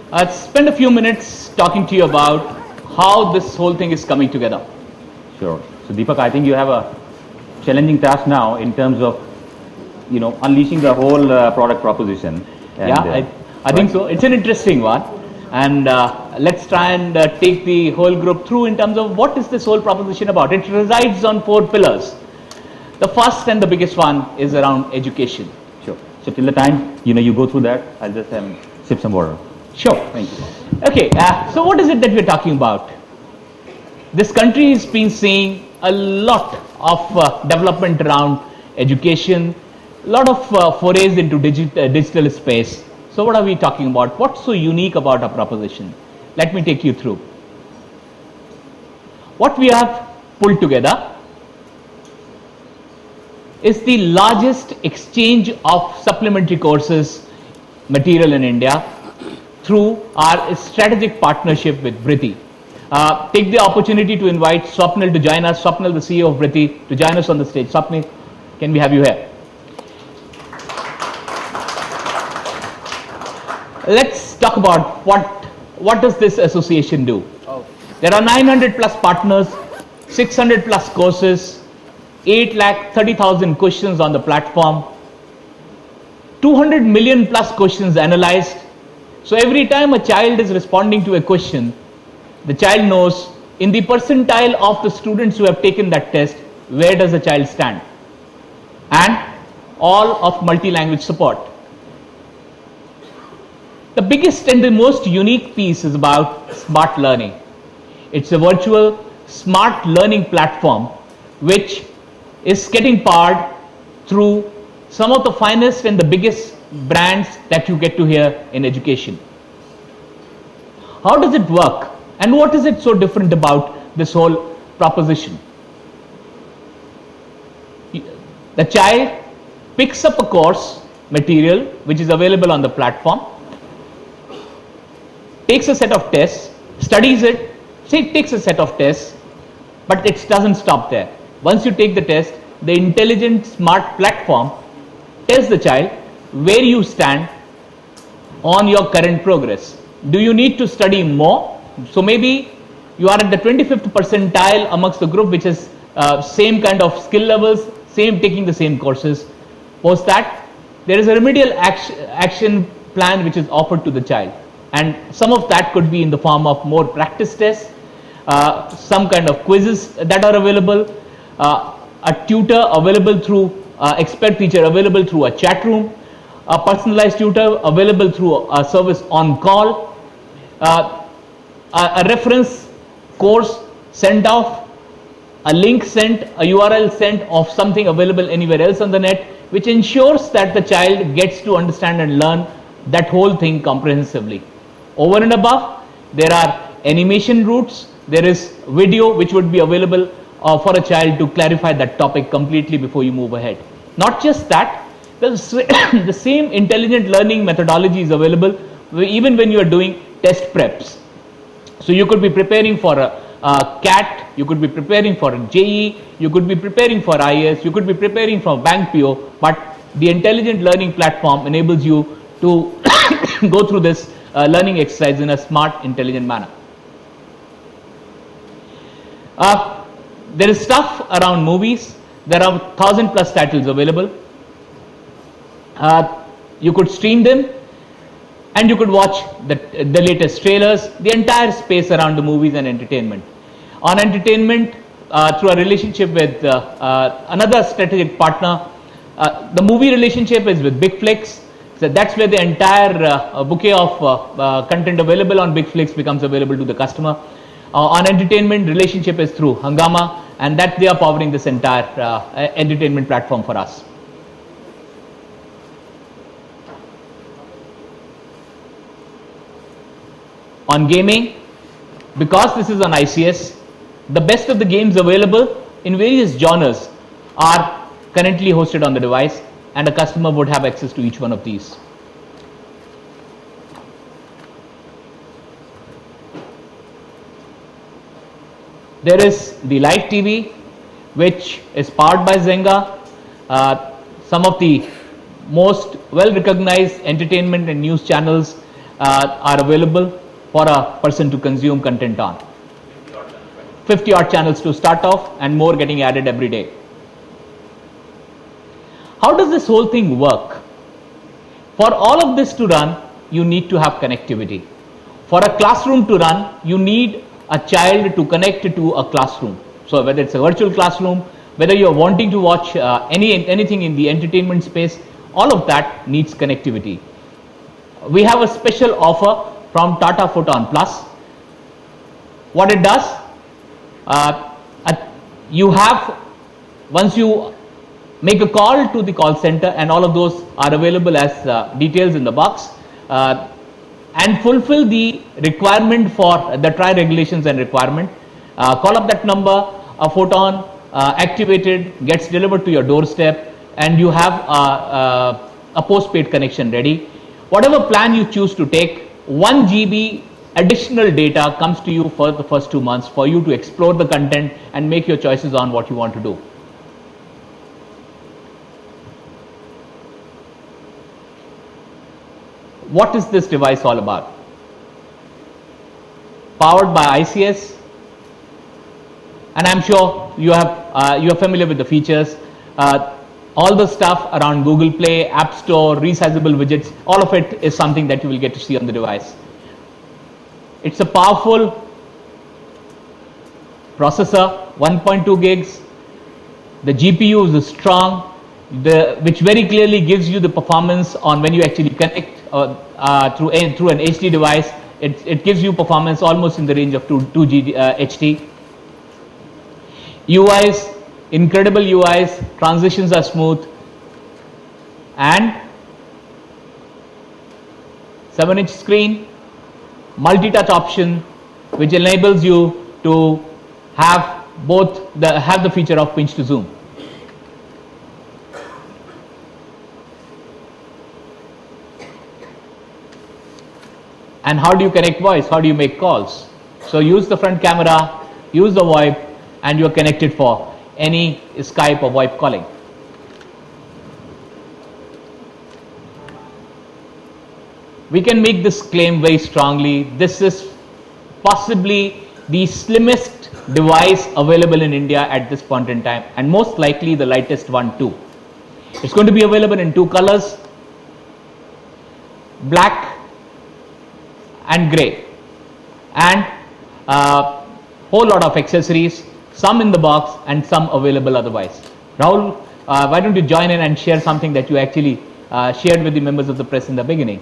I'll spend a few minutes talking to you about how this whole thing is coming together. Sure. So Deepak, I think you have a challenging task now in terms of, unleashing the whole product proposition. And, I think so. It's an interesting one. And let's try and take the whole group through in terms of what is this whole proposition about. It resides on 4 pillars. The first and the biggest one is around education. Sure. So till the time, you go through that, I'll just sip some water. Sure. Thank you. Okay. So what is it that we're talking about? This country has been seeing a lot of development around education, a lot of forays into digital space. So what are we talking about? What's so unique about our proposition? Let me take you through. What we have pulled together is the largest exchange of supplementary courses material in India through our strategic partnership with Briti. Take the opportunity to invite Swapnil to join us. Swapnil, the CEO of Briti, to join us on the stage. Swapnil, can we have you here? Let's talk about what does this association do. There are 900 plus partners, 600 plus courses, 8,30,000 questions on the platform, 200 million plus questions analyzed. So every time a child is responding to a question, the child knows in the percentile of the students who have taken that test, where does the child stand? And all of multi-language support. The biggest and the most unique piece is about smart learning. It's a virtual smart learning platform which is getting powered through some of the finest and the biggest brands that you get to hear in education. How does it work? And what is it so different about this whole proposition? The child picks up a course material which is available on the platform, takes a set of tests, studies it, takes a set of tests, but it doesn't stop there. Once you take the test, the intelligent smart platform tells the child where you stand on your current progress. Do you need to study more? So maybe you are at the 25th percentile amongst the group which is same kind of skill levels, taking the same courses. Post that, there is a remedial action plan which is offered to the child. And some of that could be in the form of more practice tests, some kind of quizzes that are available, a tutor available through, expert teacher available through a chat room, a personalized tutor available through a service on call, a reference course sent off, a link sent, a URL sent of something available anywhere else on the net, which ensures that the child gets to understand and learn that whole thing comprehensively. Over and above, there are animation routes, there is video which would be available for a child to clarify that topic completely before you move ahead. Not just that, the same intelligent learning methodology is available even when you are doing test preps. So you could be preparing for a CAT, you could be preparing for a JE, you could be preparing for IAS, you could be preparing for bank PO, but the intelligent learning platform enables you to go through this learning exercise in a smart, intelligent manner. There is stuff around movies. There are 1,000 plus titles available. You could stream them and you could watch the latest trailers, the entire space around the movies and entertainment. On entertainment, through a relationship with another strategic partner, the movie relationship is with BigFlix. So that's where the entire bouquet of content available on BigFlix becomes available to the customer. On entertainment, relationship is through Hungama, and that they are powering this entire entertainment platform for us. On gaming, because this is on ICS, the best of the games available in various genres are currently hosted on the device, and a customer would have access to each one of these. There is the live TV, which is powered by Zenga. Some of the most well recognized entertainment and news channels are available for a person to consume content on. 50 odd channels to start off and more getting added every day. How does this whole thing work? For all of this to run, you need to have connectivity. For a classroom to run, you need a child to connect to a classroom. So whether it's a virtual classroom, whether you're wanting to watch anything in the entertainment space, all of that needs connectivity. We have a special offer from Tata Photon Plus. What it does, you have, once you make a call to the call center, and all of those are available as details in the box, and fulfill the requirement for the TRI regulations and requirement. Call up that number, a photon activated, gets delivered to your doorstep, and you have a postpaid connection ready. Whatever plan you choose to take, 1 GB additional data comes to you for the first 2 months for you to explore the content and make your choices on what you want to do. What is this device all about? Powered by ICS, and I'm sure you are familiar with the features. All the stuff around Google Play, App Store, resizable widgets, all of it is something that you will get to see on the device. It's a powerful processor, 1.2 gigs. The GPU is strong, which very clearly gives you the performance on when you actually connect through an HD device. It gives you performance almost in the range of 2G HT. UIs, incredible UIs, transitions are smooth, and 7-inch screen, multi-touch option, which enables you to have the feature of pinch to zoom. And how do you connect voice? How do you make calls? So use the front camera, use the VoIP, and you're connected for any Skype or VoIP calling. We can make this claim very strongly. This is possibly the slimmest device available in India at this point in time, and most likely the lightest one too. It's going to be available in 2 colors, black and grey, and a whole lot of accessories, some in the box and some available otherwise. Rahul, why don't you join in and share something that you actually shared with the members of the press in the beginning?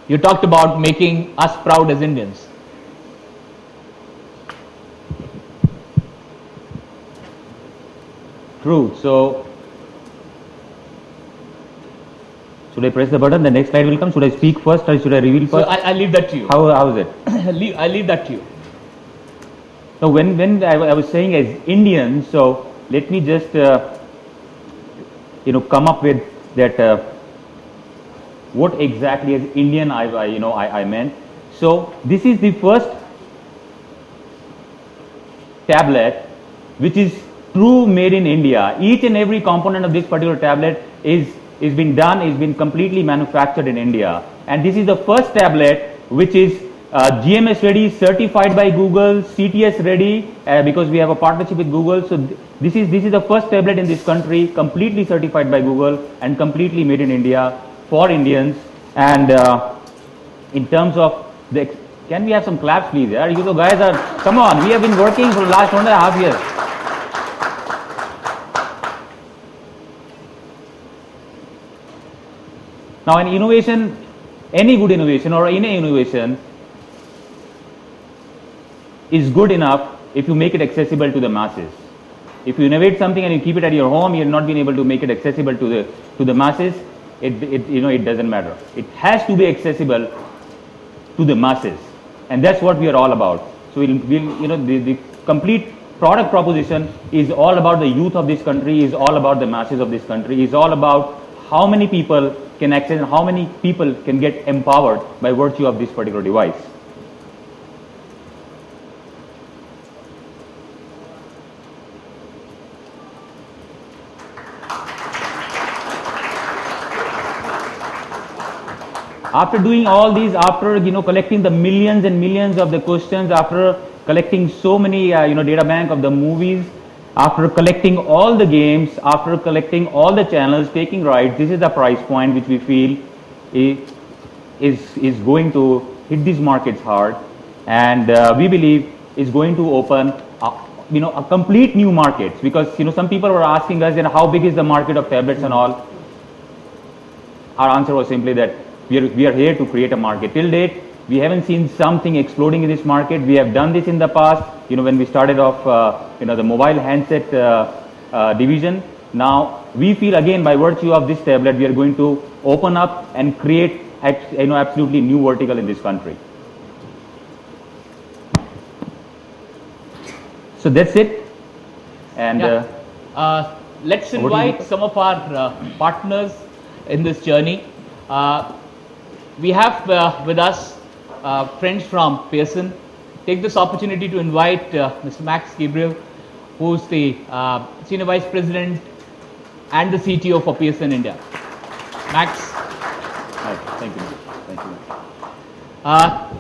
You talked about making us proud as Indians. True. So, should I press the button? The next slide will come. Should I speak first or should I reveal first? So I leave that to you. How is it? I leave that to you. So when I was saying as Indians, so let me just come up with that. What exactly as Indian I meant. So this is the first tablet which is true made in India. Each and every component of this particular tablet is been completely manufactured in India, and this is the first tablet which is GMS ready, certified by Google, CTS ready, because we have a partnership with Google. So this is the first tablet in this country completely certified by Google and completely made in India for Indians. And in terms of can we have some claps please? Yeah? You guys are, come on, we have been working for the last 1.5 years. Now an innovation, any good innovation or any innovation is good enough if you make it accessible to the masses. If you innovate something and you keep it at your home, you're not being able to make it accessible to the masses. It doesn't matter. It has to be accessible to the masses, and that's what we are all about. So the complete product proposition is all about the youth of this country, is all about the masses of this country, is all about how many people can access and how many people can get empowered by virtue of this particular device. After doing all these, after collecting the millions and millions of the questions, after collecting so many data bank of the movies, after collecting all the games, after collecting all the channels, taking rights, this is the price point which we feel is going to hit these markets hard, and we believe is going to open a complete new market, because some people were asking us how big is the market of tablets and all. Our answer was simply that we are here to create a market. Till date, we haven't seen something exploding in this market. We have done this in the past, when we started off, the mobile handset division. Now, we feel again by virtue of this tablet, we are going to open up and create, absolutely new vertical in this country. So that's it. And let's invite some of our partners in this journey. We have with us friends from Pearson. Take this opportunity to invite Mr. Max Gabriel, who's the Senior Vice President and the CTO for Pearson India. Max. Hi, thank you. Thank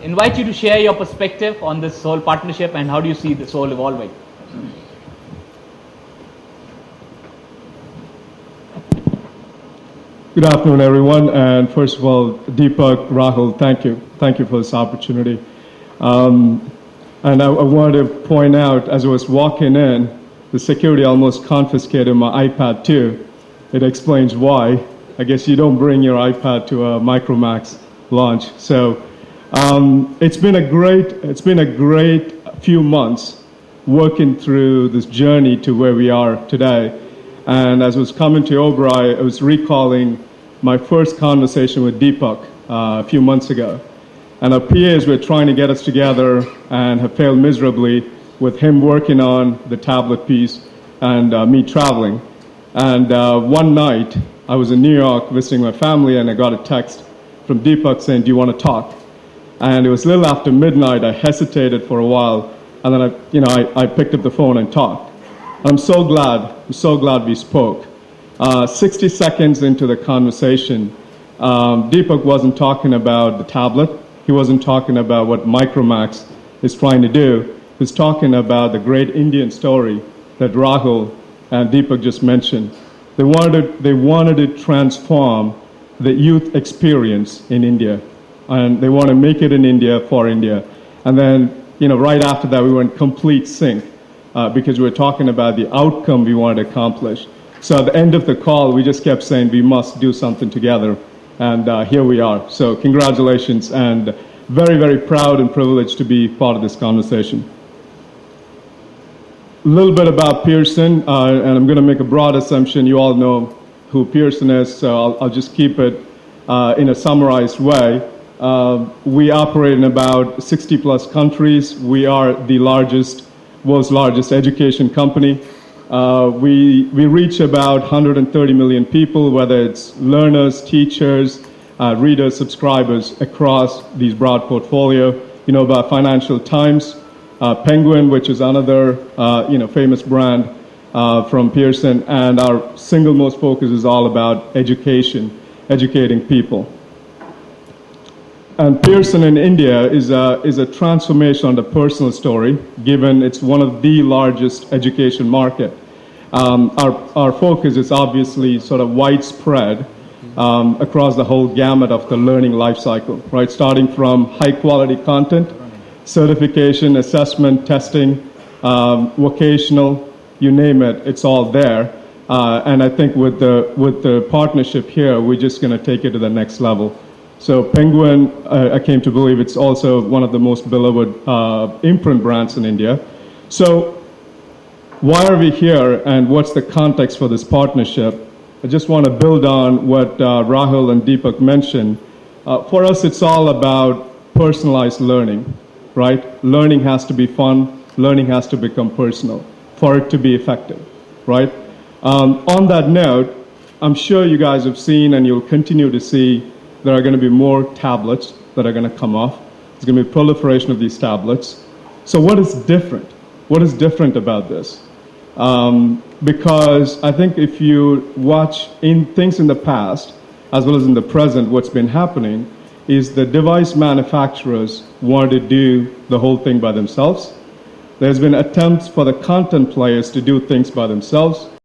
you. Invite you to share your perspective on this whole partnership and how do you see this whole evolving. Good afternoon, everyone. And first of all, Deepak, Rahul, thank you. Thank you for this opportunity. And I wanted to point out, as I was walking in, the security almost confiscated my iPad too. It explains why. I guess you don't bring your iPad to a Micromax launch. So it's been a great few months working through this journey to where we are today. And as I was coming to Oberoi, I was recalling my first conversation with Deepak a few months ago. And our PAs were trying to get us together and have failed miserably, with him working on the tablet piece and me traveling. And one night, I was in New York visiting my family, and I got a text from Deepak saying, "Do you want to talk?" And it was a little after midnight. I hesitated for a while, and then I picked up the phone and talked. I'm so glad we spoke. 60 seconds into the conversation, Deepak wasn't talking about the tablet. He wasn't talking about what Micromax is trying to do. He was talking about the great Indian story that Rahul and Deepak just mentioned. They wanted to transform the youth experience in India, and they want to make it in India for India. And then, right after that, we were in complete sync. Because we were talking about the outcome we wanted to accomplish. So at the end of the call, we just kept saying we must do something together. And here we are. So congratulations, and very, very proud and privileged to be part of this conversation. A little bit about Pearson, and I'm going to make a broad assumption. You all know who Pearson is, so I'll just keep it in a summarized way. We operate in about 60 plus countries. We are the world's largest education company. We reach about 130 million people, whether it's learners, teachers, readers, subscribers across these broad portfolio. You know about Financial Times, Penguin, which is another famous brand from Pearson, and our single most focus is all about education, educating people. And Pearson in India is a transformation on the personal story, given it's one of the largest education market. Our focus is obviously sort of widespread across the whole gamut of the learning life cycle, right? Starting from high quality content, certification, assessment, testing, vocational, you name it, it's all there. And I think with the partnership here, we're just going to take it to the next level. So Penguin, I came to believe it's also one of the most beloved imprint brands in India. So why are we here, and what's the context for this partnership? I just want to build on what Rahul and Deepak mentioned. For us, it's all about personalized learning, right? Learning has to be fun. Learning has to become personal for it to be effective, right? On that note, I'm sure you guys have seen, and you'll continue to see, there are going to be more tablets that are going to come off. There's going to be a proliferation of these tablets. So what is different? What is different about this? Because I think if you watch things in the past, as well as in the present, what's been happening, is the device manufacturers want to do the whole thing by themselves. There's been attempts for the content players to do things by themselves.